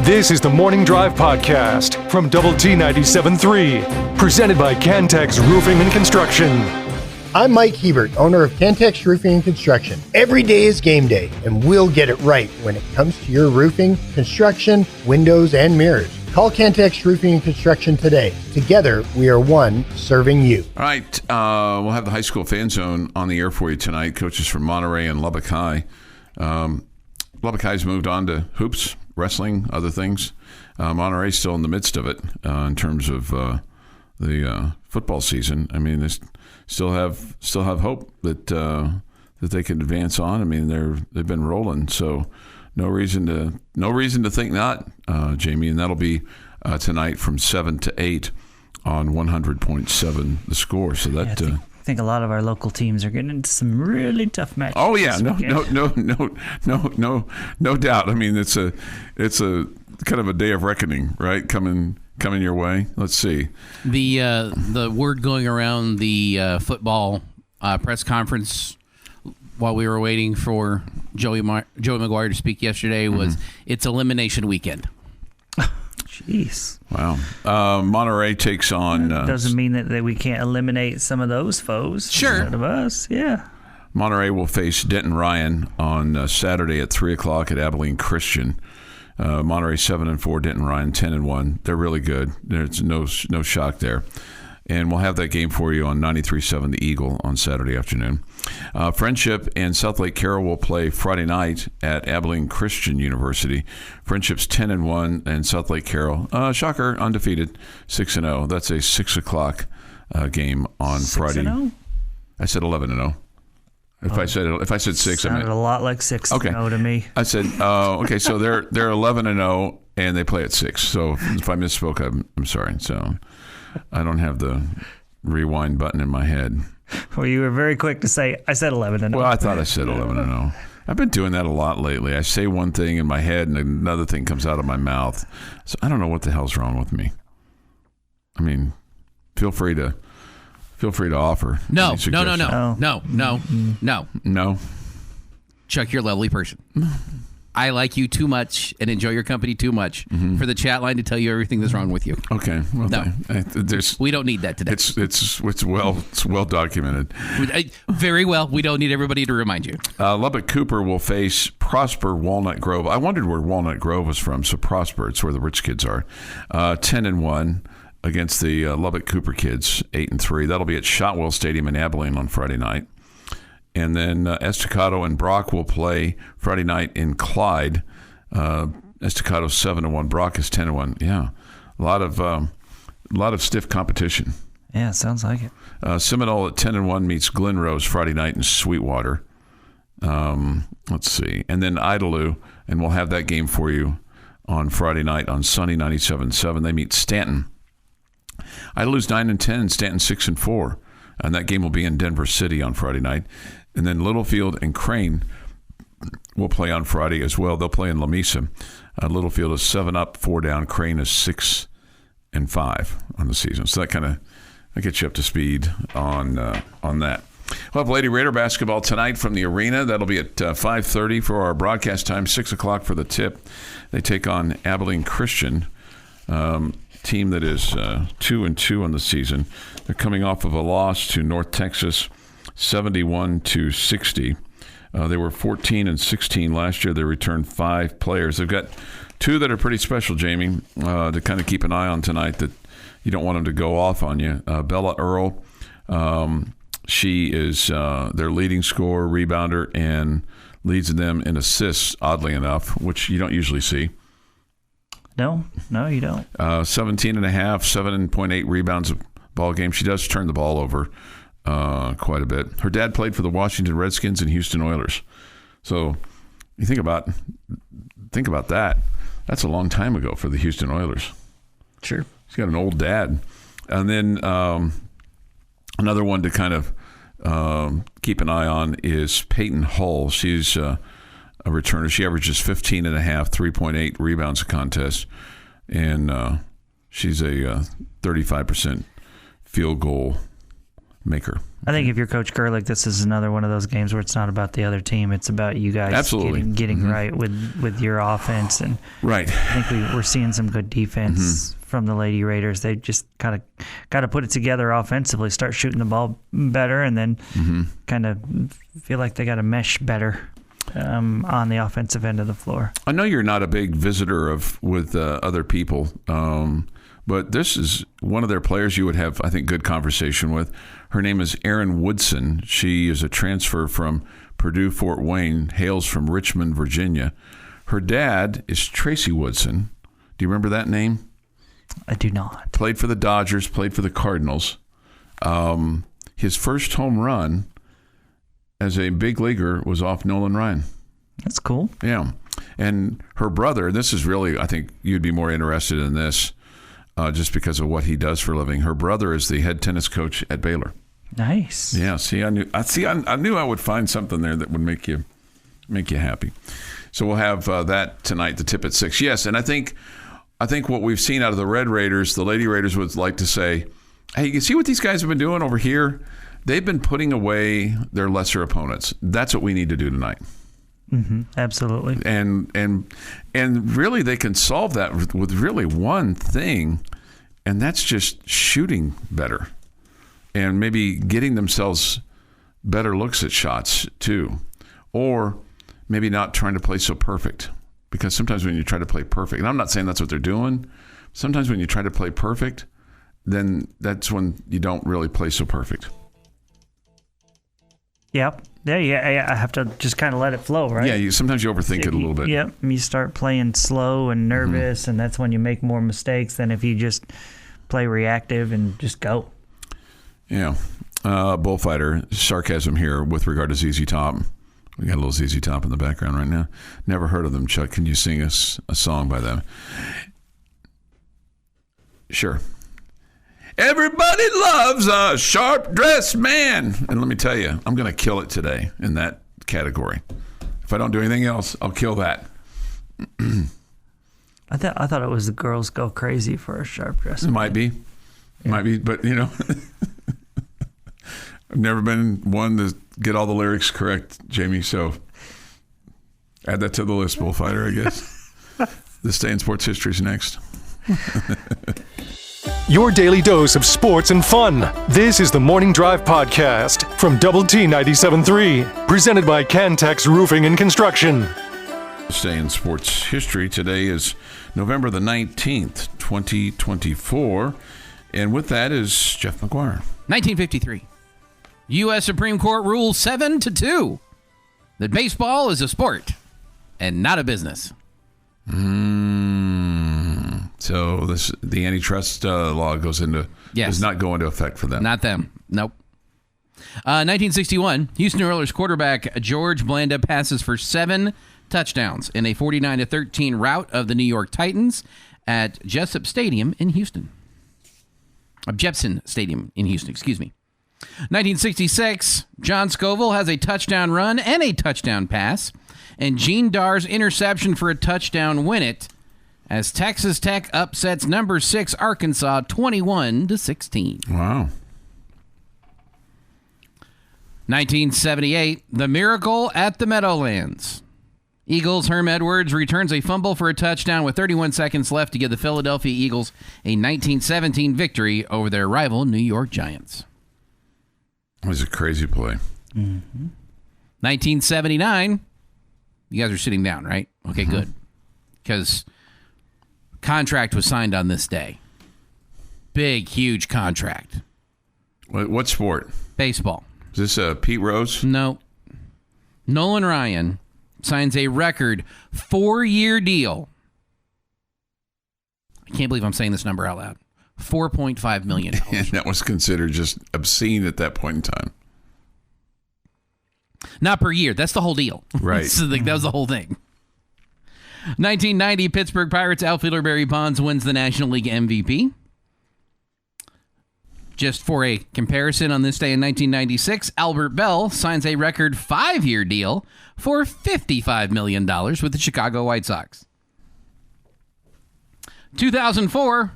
This is the Morning Drive Podcast from Double T 97.3, presented by Cantex Roofing and Construction. I'm Mike Hebert, owner of Cantex Roofing and Construction. Every day is game day, and we'll get it right when it comes to your roofing, construction, windows, and mirrors. Call Cantex Roofing and Construction today. Together, we are one serving you. All right, we'll have the high school fan zone on the air for you tonight. Coaches from Monterey and Lubbock High. Lubbock High's moved on to hoops, wrestling, other things. Monterey's still in the midst of it in terms of the football season. I mean, they still have hope that they can advance on. I mean, they've been rolling, so no reason to think not, Jamie. And that'll be tonight from 7 to 8 on 100.7 The Score. So that. I think a lot of our local teams are getting into some really tough matches. Oh yeah, no doubt. I mean, it's a kind of a day of reckoning, right? Coming your way. Let's see. The word going around the football press conference while we were waiting for Joey McGuire to speak yesterday was it's elimination weekend. Jeez. Wow. Monterey takes on... doesn't mean that we can't eliminate some of those foes. Sure. Instead of us, yeah. Monterey will face Denton Ryan on Saturday at 3 o'clock at Abilene Christian. Monterey 7-4, Denton Ryan 10-1. They're really good. There's no shock there. And we'll have that game for you on 93.7 The Eagle on Saturday afternoon. Friendship and South Lake Carroll will play Friday night at Abilene Christian University. Friendship's 10-1 and South Lake Carroll, shocker, undefeated, 6-0. That's a 6 o'clock game on Friday. 6-0? I said 11-0. If I said 6, sounded I meant a lot like 6-0 to me. I said okay. So they're 11-0 and they play at 6. So if I misspoke, I'm sorry. So I don't have the rewind button in my head. Well, you were very quick to say, I said 11-0. Well, I thought I said 11-0. I've been doing that a lot lately. I say one thing in my head and another thing comes out of my mouth. So I don't know what the hell's wrong with me. I mean, feel free to offer. No. No. Chuck, you're a lovely person. I like you too much and enjoy your company too much for the chat line to tell you everything that's wrong with you. Okay. Well, no. We don't need that today. It's well documented. Very well. We don't need everybody to remind you. Lubbock Cooper will face Prosper Walnut Grove. I wondered where Walnut Grove was from. So Prosper, it's where the rich kids are. 10-1 against the Lubbock Cooper kids, 8-3. That'll be at Shotwell Stadium in Abilene on Friday night. And then Estacado and Brock will play Friday night in Clyde. Estacado 7-1, Brock is 10-1. Yeah, a lot of stiff competition. Yeah, sounds like it. Seminole at 10-1 meets Glen Rose Friday night in Sweetwater. Let's see, and then Idalou, and we'll have that game for you on Friday night on Sunny 97.7. They meet Stanton. Idalou's 9-10, Stanton 6-4. And that game will be in Denver City on Friday night. And then Littlefield and Crane will play on Friday as well. They'll play in La Mesa. Littlefield is 7-up, 4 down. Crane is 6-5 on the season. So that gets you up to speed on that. We'll have Lady Raider basketball tonight from the arena. That'll be at 5:30 for our broadcast time, 6 o'clock for the tip. They take on Abilene Christian. Team that is 2-2 on the season. They're coming off of a loss to North Texas, 71-60. They were 14-16 last year. They returned 5 players. They've got 2 that are pretty special, Jamie, to kind of keep an eye on tonight that you don't want them to go off on you. Bella Earl, she is their leading scorer, rebounder, and leads them in assists, oddly enough, which you don't usually see. No, you don't. 17.5, 7.8 rebounds a ball game. She does turn the ball over quite a bit. Her dad played for the Washington Redskins and Houston Oilers. So you think about that. That's a long time ago for the Houston Oilers. Sure. She's got an old dad. And then another one to kind of keep an eye on is Peyton Hull. She's a returner. She averages 15.5, 3.8 rebounds a contest, and she's a 35% field goal maker. I think if you're Coach Gerlich, this is another one of those games where it's not about the other team. It's about you guys Absolutely. getting right with your offense. And Right. I think we're seeing some good defense from the Lady Raiders. They just kind of got to put it together offensively, start shooting the ball better, and then kind of feel like they got to mesh better on the offensive end of the floor. I know you're not a big visitor with other people, but this is one of their players you would have, I think, good conversation with. Her name is Erin Woodson. She is a transfer from Purdue Fort Wayne, hails from Richmond, Virginia. Her dad is Tracy Woodson. Do you remember that name? I do not. Played for the Dodgers, played for the Cardinals. His first home run as a big leaguer was off Nolan Ryan. That's cool. Yeah. And her brother, this is really, I think you'd be more interested in this just because of what he does for a living. Her brother is the head tennis coach at Baylor. Nice. Yeah. See, I knew I would find something there that would make you happy. So we'll have that tonight, the tip at 6. Yes. And I think what we've seen out of the Red Raiders, the Lady Raiders would like to say, hey, you see what these guys have been doing over here? They've been putting away their lesser opponents. That's what we need to do tonight. Mm-hmm. Absolutely. And really they can solve that with really one thing, and that's just shooting better and maybe getting themselves better looks at shots too, or maybe not trying to play so perfect, because sometimes when you try to play perfect, and I'm not saying that's what they're doing, sometimes when you try to play perfect, then that's when you don't really play so perfect. Yep. Yeah. I have to just kind of let it flow, right? Yeah. Sometimes you overthink it a little bit. Yep. You start playing slow and nervous, and that's when you make more mistakes than if you just play reactive and just go. Yeah. Bullfighter sarcasm here with regard to ZZ Top. We got a little ZZ Top in the background right now. Never heard of them, Chuck. Can you sing us a song by them? Sure. Everybody loves a sharp-dressed man. And let me tell you, I'm going to kill it today in that category. If I don't do anything else, I'll kill that. I thought it was the girls go crazy for a sharp dress. It might be. Yeah. Might be. But, I've never been one to get all the lyrics correct, Jamie. So add that to the list, Bullfighter, I guess. This day in sports history is next. Your daily dose of sports and fun. This is the Morning Drive Podcast from Double T 97.3, presented by Cantex Roofing and Construction. This day in sports history today is November the 19th, 2024. And with that is Jeff McGuire. 1953. U.S. Supreme Court rules 7-2 that baseball is a sport and not a business. So the antitrust law does not go into effect for them. Not them. Nope. 1961, Houston Oilers quarterback George Blanda passes for 7 touchdowns in a 49-13 rout of the New York Titans at Jessup Stadium in Houston. Jepson Stadium in Houston, excuse me. 1966, John Scoville has a touchdown run and a touchdown pass, and Gene Dar's interception for a touchdown win it as Texas Tech upsets number 6 Arkansas 21-16. Wow. 1978, the miracle at the Meadowlands. Eagles' Herm Edwards returns a fumble for a touchdown with 31 seconds left to give the Philadelphia Eagles a 1917 victory over their rival New York Giants. It was a crazy play. 1979, you guys are sitting down, right? Okay, good. Because contract was signed on this day. Big, huge contract. What sport? Baseball. Is this Pete Rose? No. Nolan Ryan signs a record 4-year deal. I can't believe I'm saying this number out loud. $4.5 million. And that was considered just obscene at that point in time. Not per year. That's the whole deal. Right. So that was the whole thing. 1990, Pittsburgh Pirates outfielder Barry Bonds wins the National League MVP. Just for a comparison, on this day in 1996, Albert Bell signs a record 5-year deal for $55 million with the Chicago White Sox. 2004,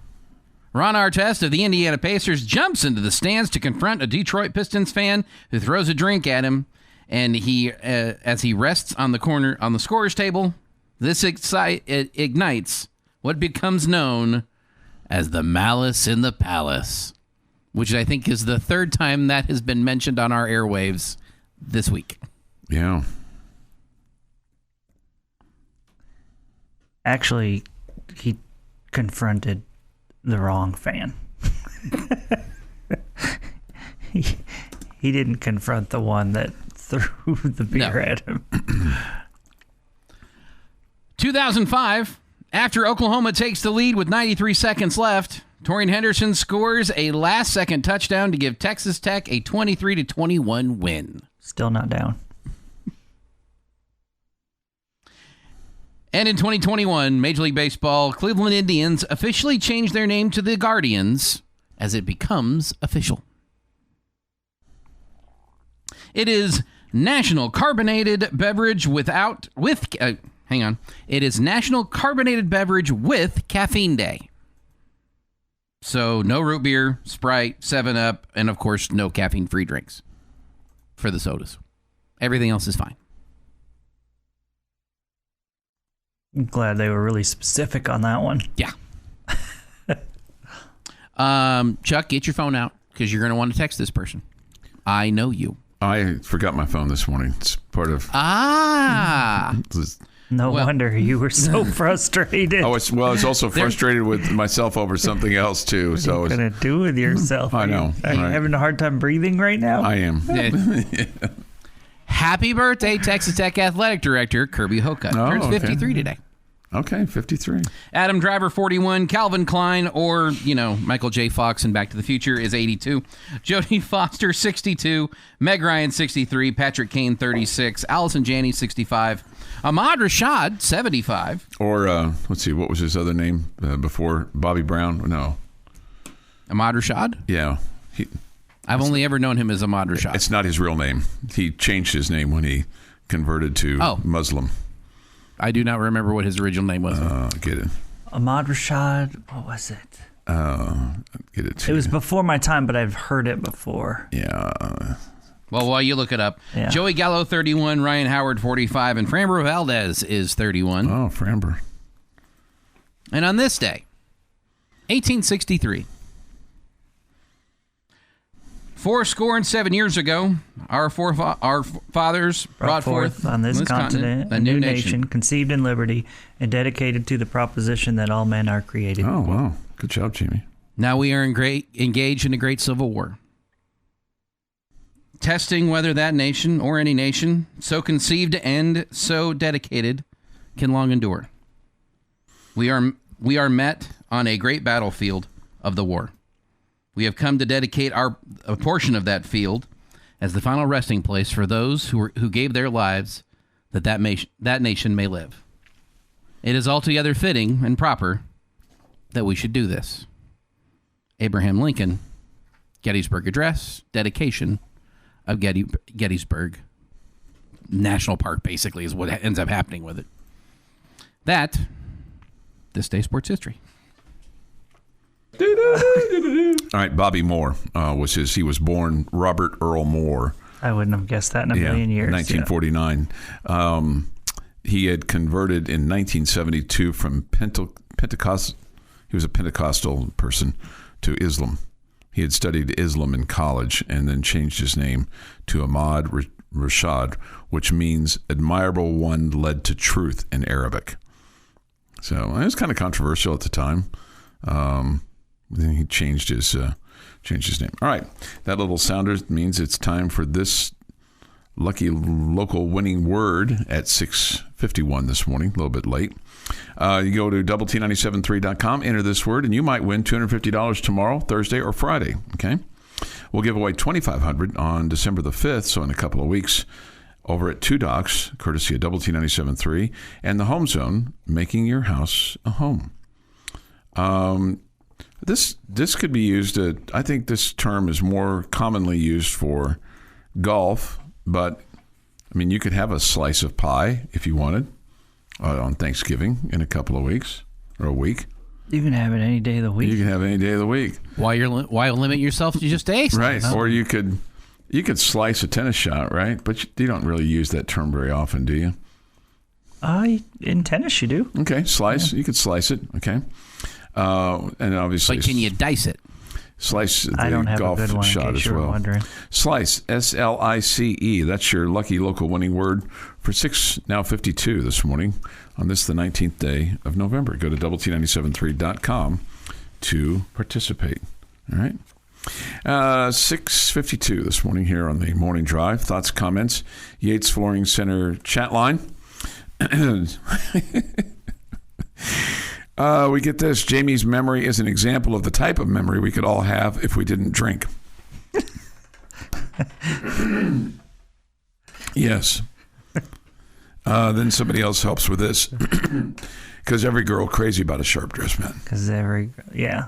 Ron Artest of the Indiana Pacers jumps into the stands to confront a Detroit Pistons fan who throws a drink at him, and as he rests on the scorer's table, this ignites what becomes known as the Malice in the Palace, which I think is the third time that has been mentioned on our airwaves this week. Yeah. Actually, he confronted the wrong fan. he didn't confront the one that threw the beer at him. 2005, after Oklahoma takes the lead with 93 seconds left, Torian Henderson scores a last-second touchdown to give Texas Tech a 23-21 win. Still not down. And in 2021, Major League Baseball, Cleveland Indians officially changed their name to the Guardians as it becomes official. It is National Carbonated Beverage It is National Carbonated Beverage with Caffeine Day. So no root beer, Sprite, 7-Up, and of course no caffeine-free drinks for the sodas. Everything else is fine. I'm glad they were really specific on that one. Yeah. Chuck, get your phone out because you're going to want to text this person. I know you. I forgot my phone this morning. It's part of... No wonder you were so frustrated. I was also frustrated with myself over something else, too. What are you going to do with yourself? I know. Are you having a hard time breathing right now? I am. Happy birthday, Texas Tech Athletic Director Kirby Hocutt. Turns 53 today. Okay, 53. Adam Driver, 41. Calvin Klein, or, Michael J. Fox in Back to the Future, is 82. Jodie Foster, 62. Meg Ryan, 63. Patrick Kane, 36. Allison Janney, 65. Ahmad Rashad, 75. Or, let's see, what was his other name before Bobby Brown? No. Ahmad Rashad? Yeah. I've only ever known him as Ahmad Rashad. It's not his real name. He changed his name when he converted to Muslim. I do not remember what his original name was. Get it. Ahmad Rashad, what was it? Get it. It was before my time, but I've heard it before. Yeah. Well, while you look it up, Joey Gallo, 31, Ryan Howard, 45, and Framber Valdez is 31. Oh, Framber. And on this day, 1863, 77 years ago, our fathers brought forth on this continent a new nation, conceived in liberty and dedicated to the proposition that all men are created. Oh, wow. Good job, Jamie. Now we are engaged in a great civil war, testing whether that nation or any nation so conceived and so dedicated can long endure. We are met on a great battlefield of the war. We have come to dedicate a portion of that field as the final resting place for those who gave their lives that nation may live. It is altogether fitting and proper that we should do this. Abraham Lincoln, Gettysburg Address, dedication of Gettysburg National Park, basically, is what ends up happening with it. This day sports history. All right, Bobby Moore he was born Robert Earl Moore. I wouldn't have guessed that in a million years. 1949. Yeah. He had converted in 1972 from Pentecost. He was a Pentecostal person to Islam. He had studied Islam in college and then changed his name to Ahmad Rashad, which means admirable one led to truth in Arabic. So it was kind of controversial at the time. Then he changed his name. All right, that little sounder means it's time for this lucky local winning word at 6:51 this morning. A little bit late. You go to doublet973.com, enter this word, and you might win $250 tomorrow, Thursday, or Friday. Okay, we'll give away $2,500 on December the 5th, so in a couple of weeks, over at Two Docks, courtesy of Double T 97.3, and the Home Zone, making your house a home. This could be used. I think this term is more commonly used for golf, but I mean, you could have a slice of pie if you wanted on Thanksgiving in a couple of weeks or a week. You can have it any day of the week. You can have it any day of the week. Why limit yourself to just days? Right. Or you could slice a tennis shot, right? But you don't really use that term very often, do you? In tennis, you do. Okay, slice. Yeah. You could slice it. Okay. And obviously... But can you dice it? Slice the I don't have golf a good one, shot as well. Wondering. Slice, S-L-I-C-E. That's your lucky local winning word for 6:52 this morning on this, the 19th day of November. Go to doublet973.com to participate. All right. 6:52 this morning here on the Morning Drive. Thoughts, comments, Yates Flooring Center chat line. We get this. Jamie's memory is an example of the type of memory we could all have if we didn't drink. Yes. Then somebody else helps with this. Because every girl crazy about a sharp dressed man. Because yeah.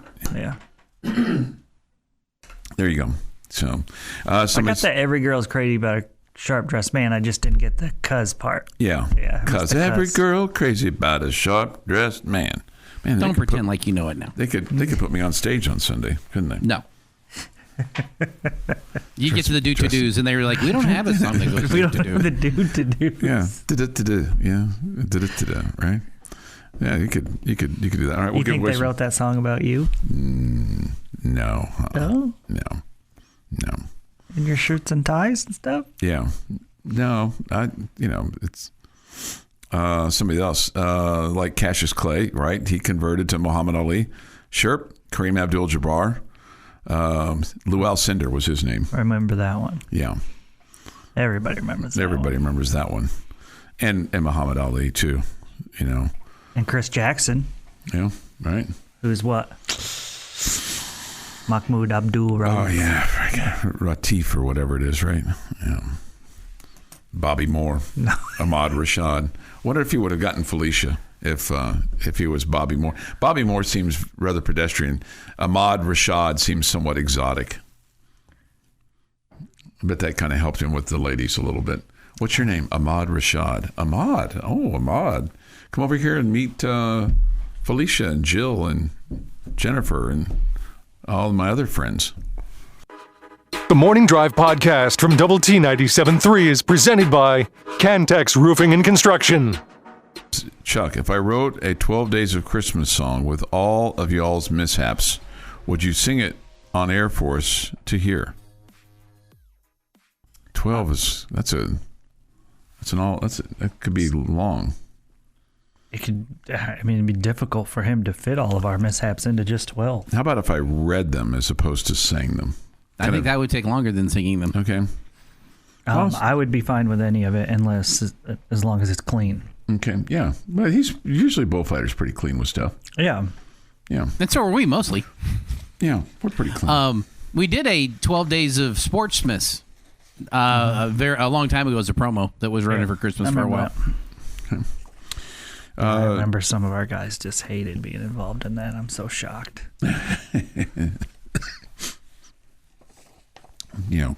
There you go. So, I got that every girl's crazy about a sharp dressed man. I just didn't get the cuz part. Yeah. Because every girl crazy about a sharp dressed man. Man, don't pretend like you know it now. They could put me on stage on Sunday, couldn't they? No. You get to the do-to-dos, and they were like, we don't have a song that goes we don't have the do-to-dos. Yeah. Da-da-da-da. Yeah. Da-da-da-da. Right? Yeah, you could do that. All right, you think they wrote that song about you? No. No? No. In your shirts and ties and stuff? Yeah. No. It's... somebody else, like Cassius Clay, right? He converted to Muhammad Ali. Sure. Kareem Abdul-Jabbar. Lou Alcindor was his name. I remember that one. Yeah. Everybody remembers that Everybody one. remembers that one. And Muhammad Ali, too, And Chris Jackson. Yeah, right. Who's what? Mahmoud Abdul Rauf. Oh, yeah. Ratif or whatever it is, right? Yeah. Bobby Moore. No. Ahmad Rashad. Wonder if he would have gotten Felicia if he was Bobby Moore. Bobby Moore seems rather pedestrian. Ahmad Rashad seems somewhat exotic. But that kind of helped him with the ladies a little bit. What's your name? Ahmad Rashad. Ahmad. Oh, Ahmad. Come over here and meet Felicia and Jill and Jennifer and all my other friends. The Morning Drive podcast from Double T 97.3 is presented by Cantex Roofing and Construction. Chuck, if I wrote a 12 Days of Christmas song with all of y'all's mishaps, would you sing it on air for us to hear? 12 is that could be long. It'd be difficult for him to fit all of our mishaps into just 12. How about if I read them as opposed to sang them? I think that would take longer than singing them. Okay. I would be fine with any of it as long as it's clean. Okay, yeah. But he's usually Bullfighter's pretty clean with stuff. Yeah. Yeah. And so are we mostly. Yeah, we're pretty clean. We did a 12 Days of Sportsmas a long time ago as a promo that was running for Christmas for a while. Okay. I remember some of our guys just hated being involved in that. I'm so shocked. Yeah.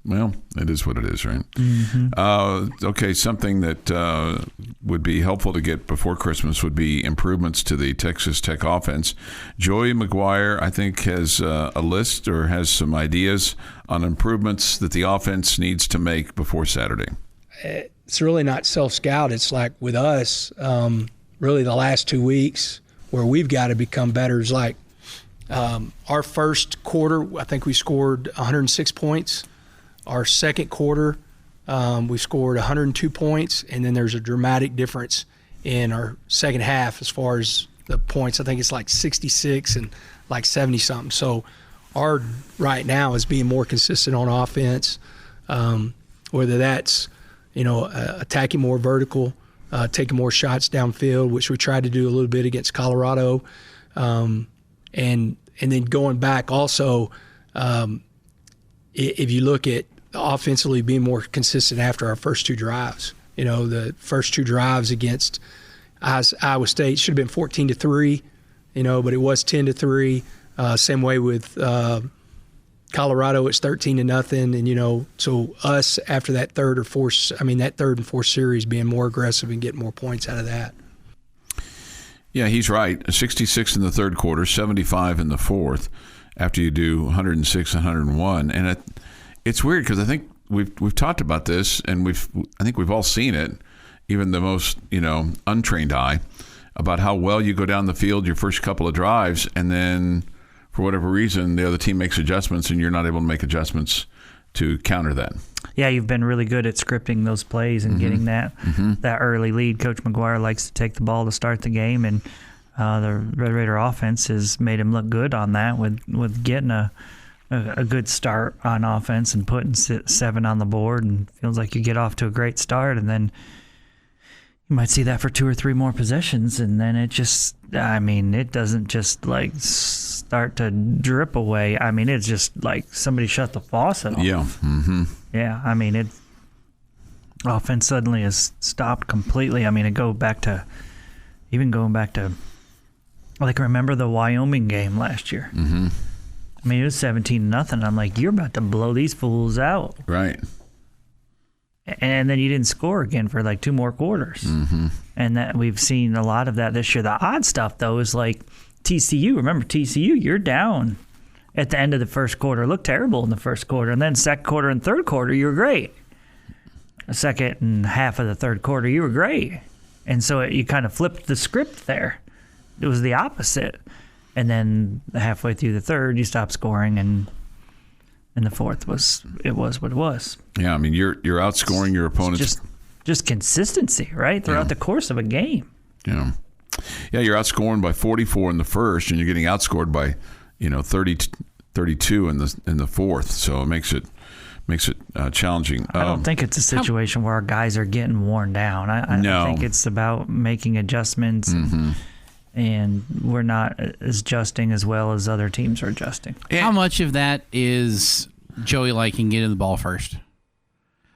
Well, it is what it is, right? Mm-hmm. Okay, something that would be helpful to get before Christmas would be improvements to the Texas Tech offense. Joey McGuire, I think, has a list or has some ideas on improvements that the offense needs to make before Saturday. It's really not self-scout. It's like with us, really the last 2 weeks where we've got to become better is like our first quarter, I think we scored 106 points. Our second quarter, we scored 102 points, and then there's a dramatic difference in our second half as far as the points. I think it's like 66 and like 70-something. So our right now is being more consistent on offense, whether that's attacking more vertical, taking more shots downfield, which we tried to do a little bit against Colorado, and then going back also, if you look at offensively being more consistent after our first two drives. The first two drives against Iowa State should have been 14-3, but it was 10-3. Same way with Colorado, it's 13-0, and so us after that third and fourth series being more aggressive and getting more points out of that. Yeah, he's right. 66 in the third quarter, 75 in the fourth. After you do 106, 101, and it's weird because I think we've talked about this, and I think we've all seen it, even the most untrained eye, about how well you go down the field your first couple of drives, and then for whatever reason the other team makes adjustments, and you're not able to make adjustments to counter that. Yeah, you've been really good at scripting those plays and getting that early lead. Coach McGuire likes to take the ball to start the game, and the Red Raider offense has made him look good on that with getting a good start on offense and putting 7 on the board, and feels like you get off to a great start, and then you might see that for 2 or 3 more possessions, and then it doesn't just like start to drip away. I mean, it's just like somebody shut the faucet off. Yeah. Mm-hmm. Yeah, I mean, offense suddenly has stopped completely. I mean, going back to, like, remember the Wyoming game last year? Mm-hmm. I mean, it was 17-0. I'm like, you're about to blow these fools out. Right. And then you didn't score again for like 2 more quarters. Mm-hmm. And that we've seen a lot of that this year. The odd stuff, though, is like TCU. Remember, TCU, you're down at the end of the first quarter. Looked terrible in the first quarter. And then second quarter and third quarter, you were great. The second and half of the third quarter, you were great. And so you kind of flipped the script there. It was the opposite. And then halfway through the third, you stopped scoring, and the fourth was what it was. Yeah, I mean, you're outscoring your opponents. Just consistency, right, throughout the course of a game. Yeah, you're outscoring by 44 in the first, and you're getting outscored by 32 in the fourth. So it makes it challenging. I don't think it's a situation where our guys are getting worn down. I think it's about making adjustments. And we're not adjusting as well as other teams are adjusting. How much of that is Joey liking getting the ball first?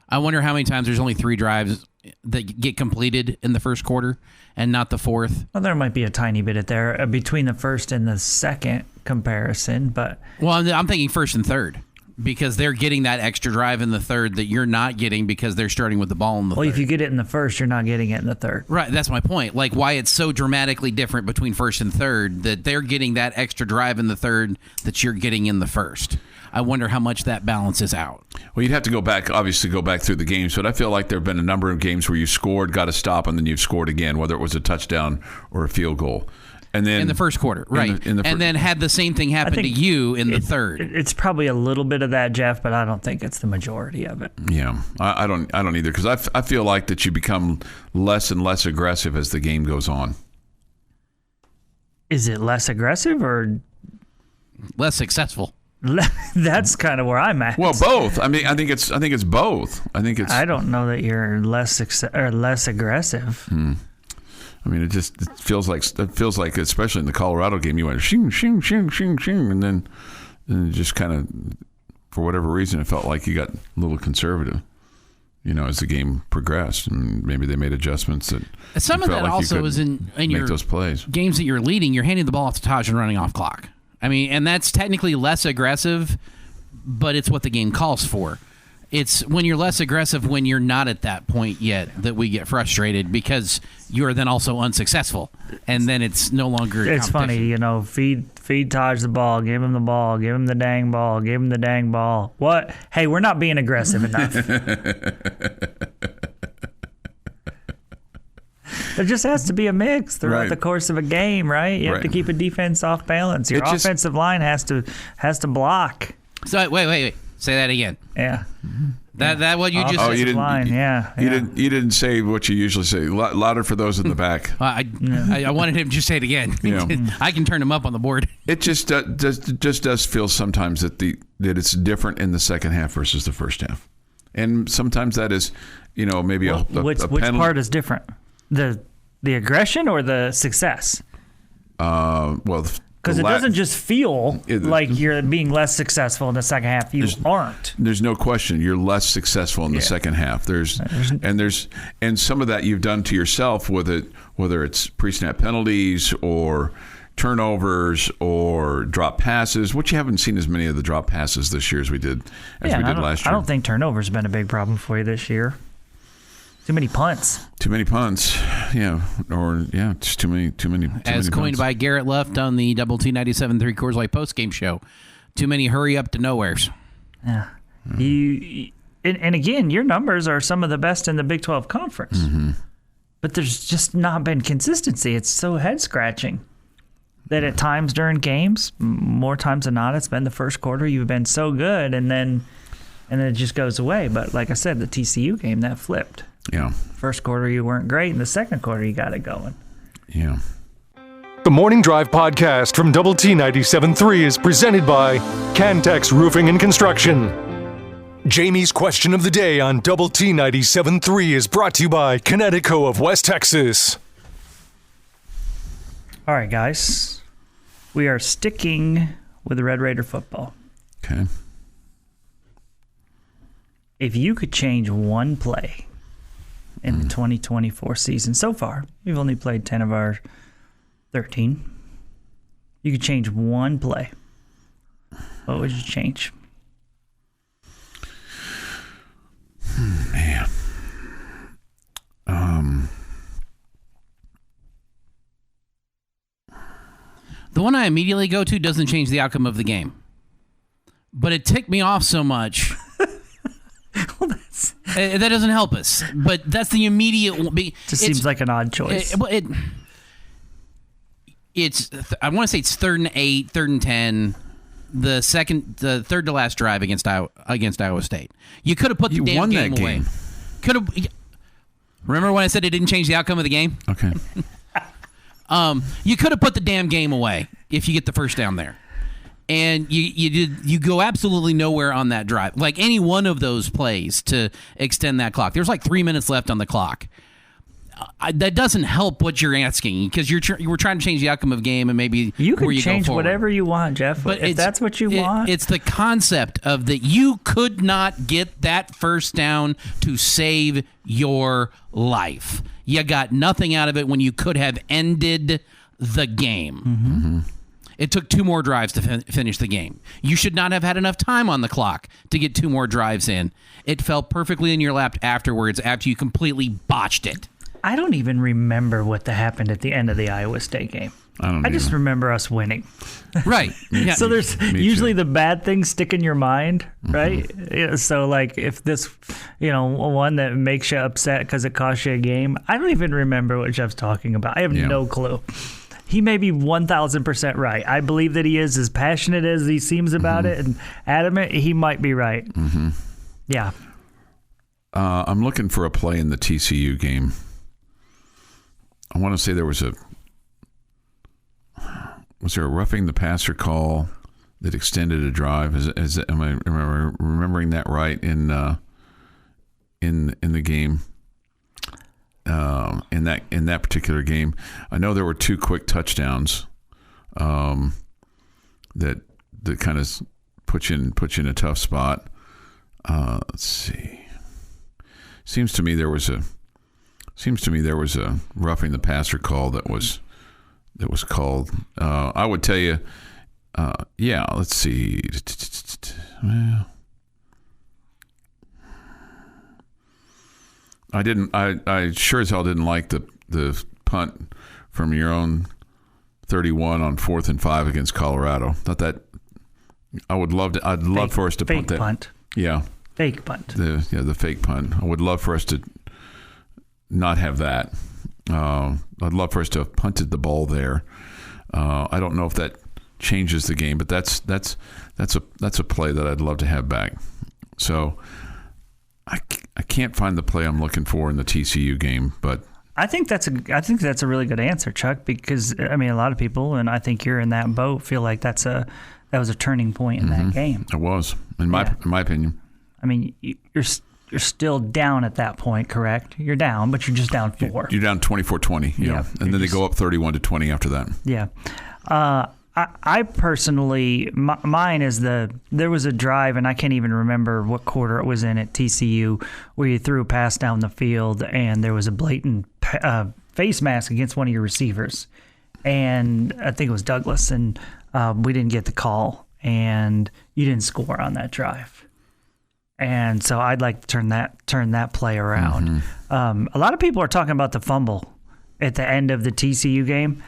I wonder how many times there's only 3 drives that get completed in the first quarter and not the fourth. Well, there might be a tiny bit there between the first and the second comparison, but... Well, I'm thinking first and third, because they're getting that extra drive in the third that you're not getting because they're starting with the ball in the third. Well, if you get it in the first, you're not getting it in the third. Right, that's my point. Like, why it's so dramatically different between first and third, that they're getting that extra drive in the third that you're getting in the first. I wonder how much that balances out. Well, you'd have to go back through the games, but I feel like there have been a number of games where you scored, got a stop, and then you've scored again, whether it was a touchdown or a field goal. And then in the first quarter, right? And then had the same thing happen to you in the third. It's probably a little bit of that, Jeff, but I don't think it's the majority of it. Yeah, I don't either, because I feel like that you become less and less aggressive as the game goes on. Is it less aggressive or less successful? That's kind of where I'm at. Well, both. I mean, I think it's both. I don't know that you're less aggressive. I mean, it feels like, especially in the Colorado game, you went shing, shing, shing, shing, shing, and then it just kind of, for whatever reason, it felt like you got a little conservative, as the game progressed, and maybe they made adjustments that. Some of that like also is in your those plays. Games that you're leading, you're handing the ball off to Taj and running off clock. I mean, and that's technically less aggressive, but it's what the game calls for. It's when you're less aggressive when you're not at that point yet that we get frustrated, because you're then also unsuccessful, and then it's no longer It's funny, feed Taj the ball, give him the ball, give him the dang ball, give him the dang ball. What? Hey, we're not being aggressive enough. There just has to be a mix throughout the course of a game, right? You have to keep a defense off balance. Your offensive line has to block. So wait. Say that again. Yeah. That what you just said. You didn't. Line. You didn't say what you usually say. Louder for those in the back. I wanted him to just say it again. I can turn him up on the board. It just does feel sometimes that it's different in the second half versus the first half, and sometimes that is, maybe which part is different, the aggression or the success? Because it doesn't just feel like you're being less successful in the second half. You aren't. There's no question you're less successful in the second half. There's some of that you've done to yourself with it, whether it's pre-snap penalties or turnovers or drop passes, which you haven't seen as many of the drop passes this year as we did last year. I don't think turnovers been a big problem for you this year. Too many punts. Yeah. Or, just too many As coined punts. by Garrett Luft on the Double T 97.3 Coors Light postgame show. Too many hurry up to nowheres. Yeah. And again, your numbers are some of the best in the Big 12 Conference. Mm-hmm. But there's just not been consistency. It's so head-scratching that at times during games, more times than not, it's been the first quarter you've been so good, and then it just goes away. But like I said, the TCU game, that flipped. Yeah. First quarter you weren't great, and the second quarter you got it going. Yeah. The Morning Drive podcast from Double T 97.3 is presented by Cantex Roofing and Construction. Jamie's question of the day on Double T 97.3 is brought to you by Connecticut of West Texas. All right, guys. We are sticking with Red Raider football. Okay. If you could change one play in the 2024 season so far, we've only played 10 of our 13. You could change one play. What would you change? Man. The one I immediately go to doesn't change the outcome of the game. But it ticked me off so much. That doesn't help us. But that's the immediate one. Just seems like an odd choice. I want to say it's 3rd and 8, 3rd and 10. The third to last drive against Iowa State. You could have put the damn game away. Could have. Remember when I said it didn't change the outcome of the game? Okay. You could have put the damn game away if you get the first down there. And you go absolutely nowhere on that drive. Like any one of those plays to extend that clock. There's like 3 minutes left on the clock. That doesn't help what you're asking because you were trying to change the outcome of the game and maybe you can where you change go forward. Whatever you want, Jeff. But if that's what you want, it's the concept of that you could not get that first down to save your life. You got nothing out of it when you could have ended the game. Mm-hmm. It took 2 more drives to finish the game. You should not have had enough time on the clock to get 2 more drives in. It fell perfectly in your lap afterwards after you completely botched it. I don't even remember what happened at the end of the Iowa State game. I just remember us winning. Right. Yeah. So there's usually the bad things stick in your mind, right? Mm-hmm. So like if this, one that makes you upset because it costs you a game, I don't even remember what Jeff's talking about. I have no clue. He may be 1,000% right. I believe that he is as passionate as he seems about it and adamant. He might be right. Mm-hmm. Yeah. I'm looking for a play in the TCU game. I want to say there was there a roughing the passer call that extended a drive? Am I remembering that right in the game? In that particular game, I know there were 2 quick touchdowns that kind of put you in a tough spot. Let's see. Seems to me there was a roughing the passer call that was called. I would tell you, let's see. Well, I sure as hell didn't like the punt from your own 31 on 4th and 5 against Colorado. Thought that I'd love for us to punt that. Punt. Yeah. Fake punt. The fake punt. I would love for us to not have that. I'd love for us to have punted the ball there. I don't know if that changes the game, but that's a play that I'd love to have back. So I can't find the play I'm looking for in the TCU game, but I think that's a really good answer, Chuck, because a lot of people, and I think you're in that boat, feel like that was a turning point in that game. It was, in my opinion. You're still down at that point, correct? You're down, but you're just down 4. You're down 24-20, yeah. And then they go up 31-20 after that. Yeah. I personally, mine is there was a drive, and I can't even remember what quarter it was in at TCU, where you threw a pass down the field, and there was a blatant face mask against one of your receivers. And I think it was Douglas, and we didn't get the call, and you didn't score on that drive. And so I'd like to turn that play around. A lot of people are talking about the fumble at the end of the TCU game.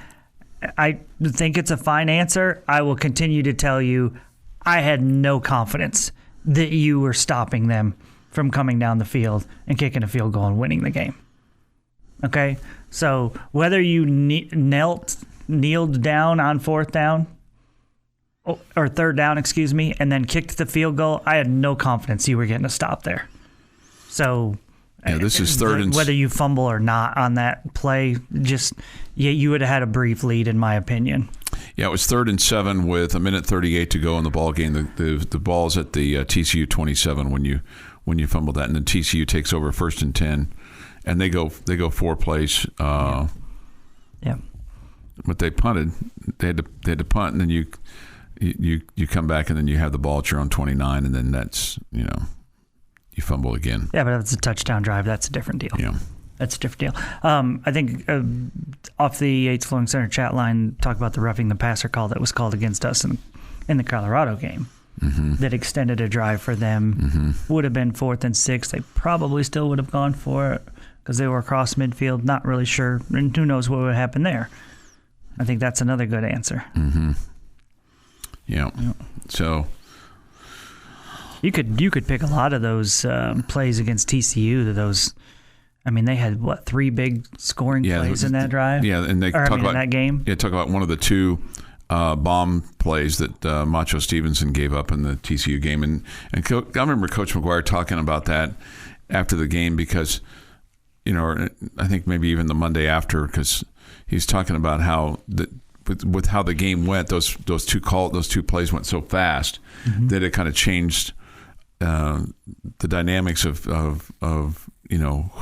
I think it's a fine answer. I will continue to tell you I had no confidence that you were stopping them from coming down the field and kicking a field goal and winning the game. Okay? So whether you kneeled down on fourth down or third down, and then kicked the field goal, I had no confidence you were getting a stop there. So this is third and whether you fumble or not on that play, you would have had a brief lead, in my opinion. Yeah, it was 3rd and 7 with 1:38 to go in the ball game. The ball's at the TCU 27 when you fumble that, and then TCU takes over 1st and 10, and they go 4 plays. Yeah. But they punted. They had to punt, and then you come back, and then you have the ball at your own 29, and then that's you fumble again. Yeah, but if it's a touchdown drive, that's a different deal. Yeah. That's a different deal. I think off the Yates Flooring Center chat line, talk about the roughing the passer call that was called against us in the Colorado game that extended a drive for them. Would have been 4th and 6. They probably still would have gone for it because they were across midfield. Not really sure. And who knows what would happen there. I think that's another good answer. Yeah. So you could pick a lot of those plays against TCU. They had 3 big scoring plays in that drive. Yeah, and they talk about in that game. Yeah, talk about one of the 2 bomb plays that Macho Stevenson gave up in the TCU game, and I remember Coach McGuire talking about that after the game because, I think maybe even the Monday after, because he's talking about how with how the game went, those two plays went so fast that it kind of changed the dynamics of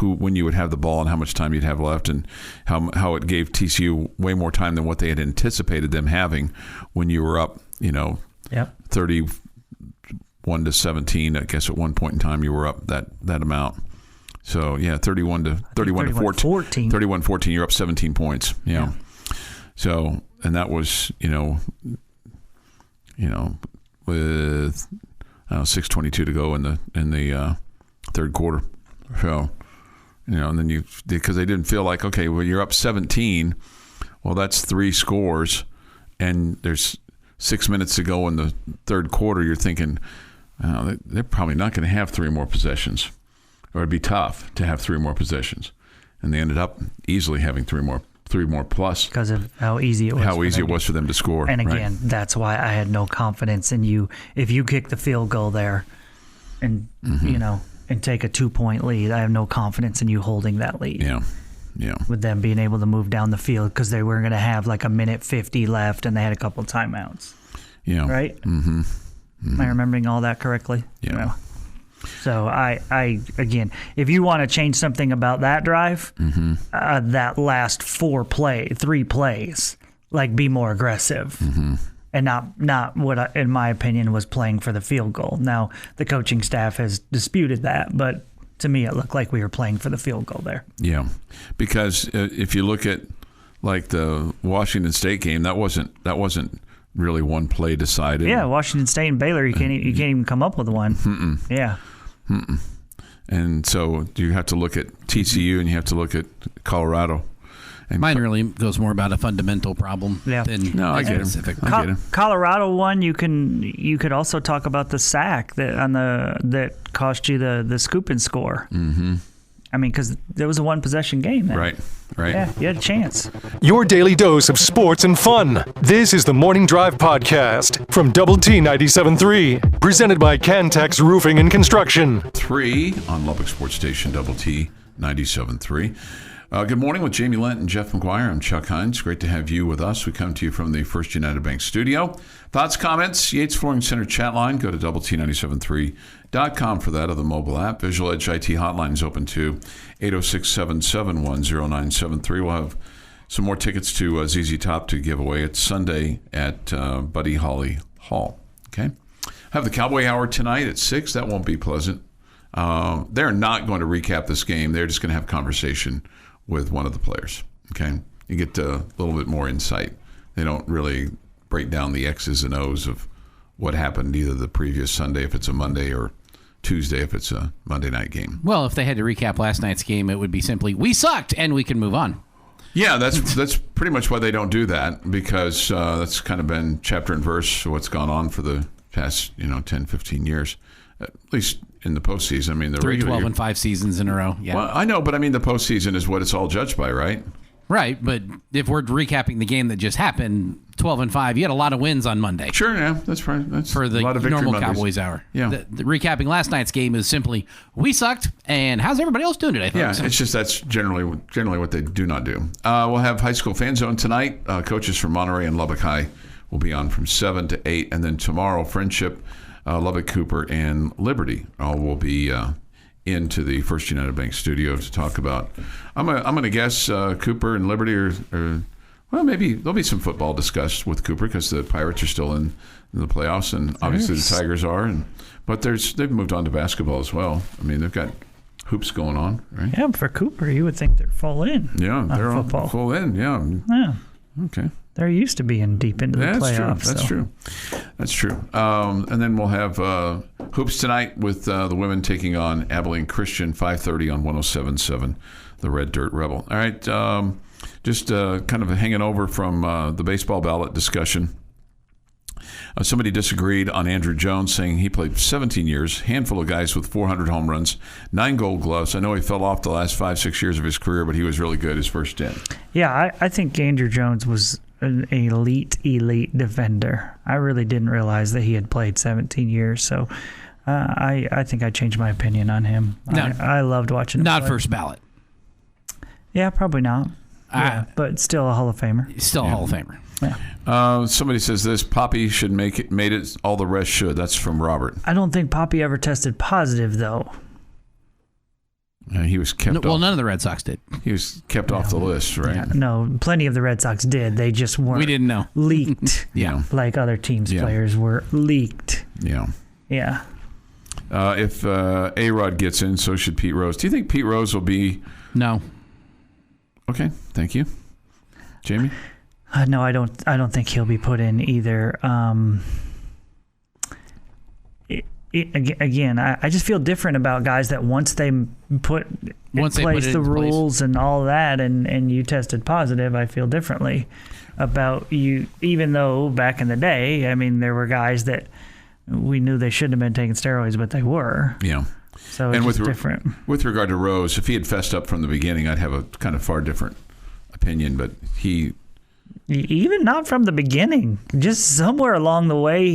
when you would have the ball and how much time you'd have left, and how it gave TCU way more time than what they had anticipated them having when you were up 31 to 17. I guess at one point in time you were up that amount. So 31 to 14. 31-14, you're up 17 points. Yeah. So, and that was with 6:22 to go in the third quarter. So, and then because they didn't feel like, okay, well, you're up 17. Well, that's 3 scores, and there's 6 minutes to go in the third quarter. You're thinking, they're probably not going to have 3 more possessions, or it'd be tough to have 3 more possessions. And they ended up easily having 3 more plus because of how easy it was. For them to score. And again, that's why I had no confidence in you. If you kick the field goal there, and and take a 2-point lead, I have no confidence in you holding that lead. Yeah. With them being able to move down the field because they were going to have like 1:50 left and they had a couple timeouts. Yeah. Right. Am I remembering all that correctly? Yeah. So I again, if you want to change something about that drive, that last 3 plays, be more aggressive, and not what in my opinion was playing for the field goal. Now the coaching staff has disputed that, but to me it looked like we were playing for the field goal there. Yeah, because if you look at the Washington State game, that wasn't really one play decided. Yeah, Washington State and Baylor, you can't even come up with one. Yeah. And so you have to look at TCU and you have to look at Colorado. And mine really goes more about a fundamental problem than I get specific. Colorado one, you could also talk about the sack that cost you the scoop and score. Because there was a 1-possession game then. Right. Yeah, you had a chance. Your daily dose of sports and fun. This is the Morning Drive Podcast from Double T 97.3, presented by Cantex Roofing and Construction. 3 on Lubbock Sports Station, Double T 97.3. Good morning with Jamie Lent and Jeff McGuire. I'm Chuck Heinz. Great to have you with us. We come to you from the First United Bank studio. Thoughts, comments, Yates Flooring Center chat line. Go to doublet973.com for that, or the mobile app. Visual Edge IT hotline is open to 806-771-0973. We'll have some more tickets to ZZ Top to give away. It's Sunday at Buddy Holly Hall. Okay. Have the Cowboy Hour tonight at 6. That won't be pleasant. They're not going to recap this game. They're just going to have conversation with one of the players. Okay. You get a little bit more insight. They don't really break down the X's and O's of what happened either the previous Sunday, if it's a Monday, or Tuesday if it's a Monday night game. Well, if they had to recap last night's game, it would be simply, we sucked, and we can move on. Yeah, that's pretty much why they don't do that, because that's kind of been chapter and verse what's gone on for the past 10, 15 years, at least in the postseason. I mean, the 12 and 5 seasons in a row. Yeah. Well, I know, but I mean, the postseason is what it's all judged by, right? Right, but if we're recapping the game that just happened, 12 and 5, you had a lot of wins on Monday. Sure, yeah, that's right. That's for the a lot of normal Mondays. Cowboys hour. Yeah. The recapping last night's game is simply, we sucked, and how's everybody else doing today, folks? Yeah, it's just that's generally what they do not do. We'll have High School Fan Zone tonight. Coaches from Monterey and Lubbock High will be on from 7 to 8, and then tomorrow, Friendship, Lubbock Cooper, and Liberty all will be into the First United Bank studio to talk about. I'm going to guess Cooper and Liberty are well, maybe there'll be some football discussed with Cooper because the Pirates are still in the playoffs, and obviously the Tigers are. But they've moved on to basketball as well. I mean, they've got hoops going on, right? Yeah, for Cooper, you would think they're full in. Yeah, they're football. all full in. Yeah. Yeah. Okay. They're used to being deep into the playoffs. That's true. That's true. And then we'll have hoops tonight with the women taking on Abilene Christian, 5:30 on 107.7, the Red Dirt Rebel. All right. Just kind of hanging over from the baseball ballot discussion. Somebody disagreed on Andrew Jones, saying he played 17 years, handful of guys with 400 home runs, 9 Gold Gloves. I know he fell off the last 5-6 years of his career, but he was really good his first 10. Yeah, I think Andrew Jones was an elite defender. I really didn't realize that he had played 17 years, so I think I changed my opinion on him. I loved watching him Not play. first ballot. Yeah, probably not. Yeah, but still a Hall of Famer. Still a Hall of Famer. Yeah. Somebody says this, Poppy should made it, all the rest should. That's from Robert. I don't think Poppy ever tested positive, though. He was kept off. Well, none of the Red Sox did. He was kept off the list, right? Yeah, no, plenty of the Red Sox did. They just weren't. We didn't know. Leaked. Yeah. Like other teams' players were leaked. Yeah. Yeah. If A-Rod gets in, so should Pete Rose. Do you think Pete Rose will be... No. Okay, thank you. Jamie? No, I don't think he'll be put in either. Again, I just feel different about guys that once they put the rules and all that, and you tested positive, I feel differently about you. Even though back in the day, I mean, there were guys that we knew they shouldn't have been taking steroids, but they were. Yeah. So it's different. With regard to Rose, if he had fessed up from the beginning, I'd have a kind of far different opinion, but he... Even not from the beginning, just somewhere along the way,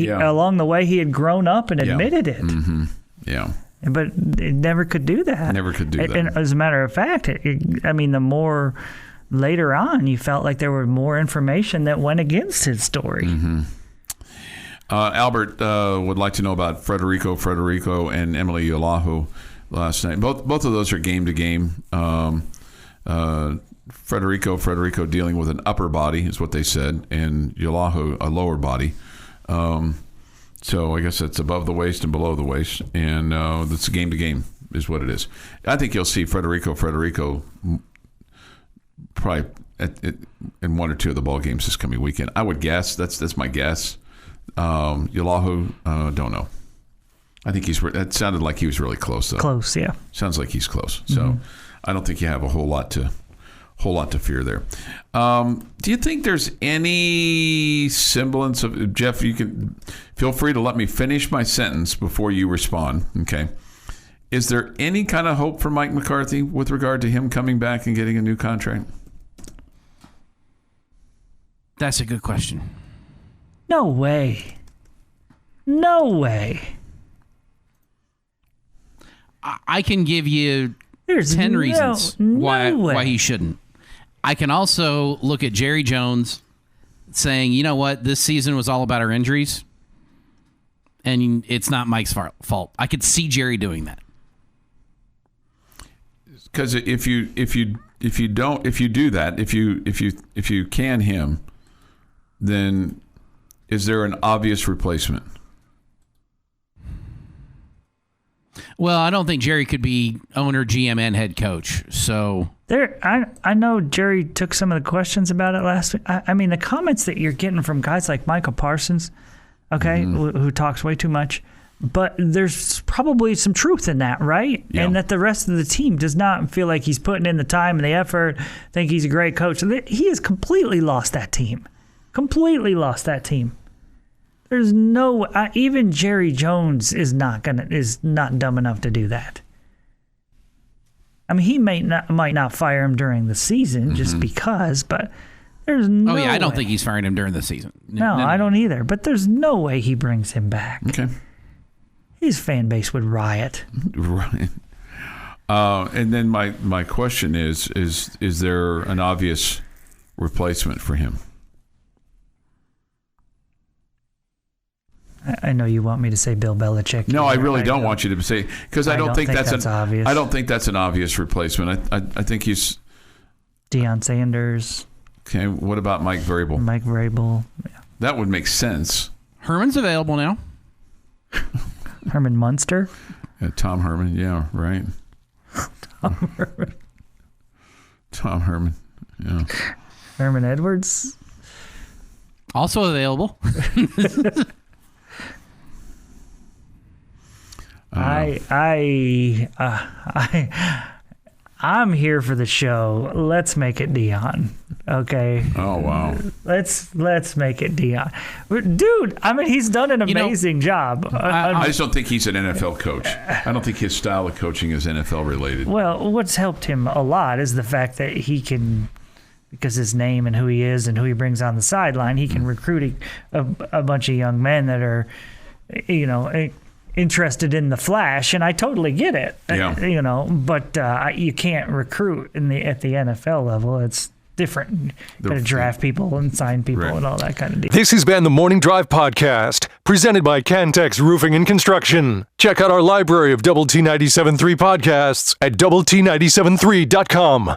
he had grown up and admitted it. Mm-hmm. Yeah. But it never could do that. Never could do that. And as a matter of fact, the more later on, you felt like there were more information that went against his story. Mm-hmm. Albert would like to know about Frederico and Emily Yolahu last night. Both of those are game to game. Frederico dealing with an upper body is what they said, and Yolahu a lower body. So I guess that's above the waist and below the waist, and that's game to game is what it is. I think you'll see Frederico probably in one or two of the ball games this coming weekend. I would guess that's my guess. Yolahu, don't know. I think that sounded like he was really close though. Close, yeah. Sounds like he's close. So I don't think you have a whole lot to fear there. Do you think there's any semblance of, Jeff, you can feel free to let me finish my sentence before you respond. Okay. Is there any kind of hope for Mike McCarthy with regard to him coming back and getting a new contract? That's a good question. No way. No way. I can give you There's 10 reasons why way. he shouldn't. I can also look at Jerry Jones saying, you know what, this season was all about our injuries, and it's not Mike's fault. I could see Jerry doing that. Because if you can him, then is there an obvious replacement? Well, I don't think Jerry could be owner, GM, and head coach. So I know Jerry took some of the questions about it last week. I mean, the comments that you're getting from guys like Michael Parsons, okay, who talks way too much, But there's probably some truth in that, right? Yeah. And that the rest of the team does not feel like he's putting in the time and the effort, think he's a great coach. He has completely lost that team. Completely lost that team. There's no even Jerry Jones is not dumb enough to do that. I mean, he might not fire him during the season just because, but there's no way. I don't think he's firing him during the season. No, I don't either. But there's no way he brings him back. Okay. His fan base would riot. Right. And then my question is there an obvious replacement for him? I know you want me to say Bill Belichick. No, I really don't want you to say, because I don't think that's obvious. I don't think that's an obvious replacement. I think he's Deion Sanders. Okay. What about Mike Vrabel? Mike Vrabel. Yeah. That would make sense. Herman's available now. Herman Munster. Yeah, Tom Herman. Yeah, right. Tom Herman. Yeah. Herman Edwards. Also available. I'm here for the show. Let's make it Deion. Okay. Oh wow. Let's make it Deion. Dude, I mean, he's done an amazing job. I just don't think he's an NFL coach. I don't think his style of coaching is NFL related. Well, what's helped him a lot is the fact that he can, because his name and who he is and who he brings on the sideline, he can recruit a bunch of young men that are, interested in the flash, and I totally get it. Yeah. But you can't recruit at the NFL level. It's different. You got to draft people and sign people and all that kind of deal. This has been the Morning Drive Podcast, presented by Cantex Roofing and Construction. Check out our library of Double T 97.3 podcasts at doublet97.3.com.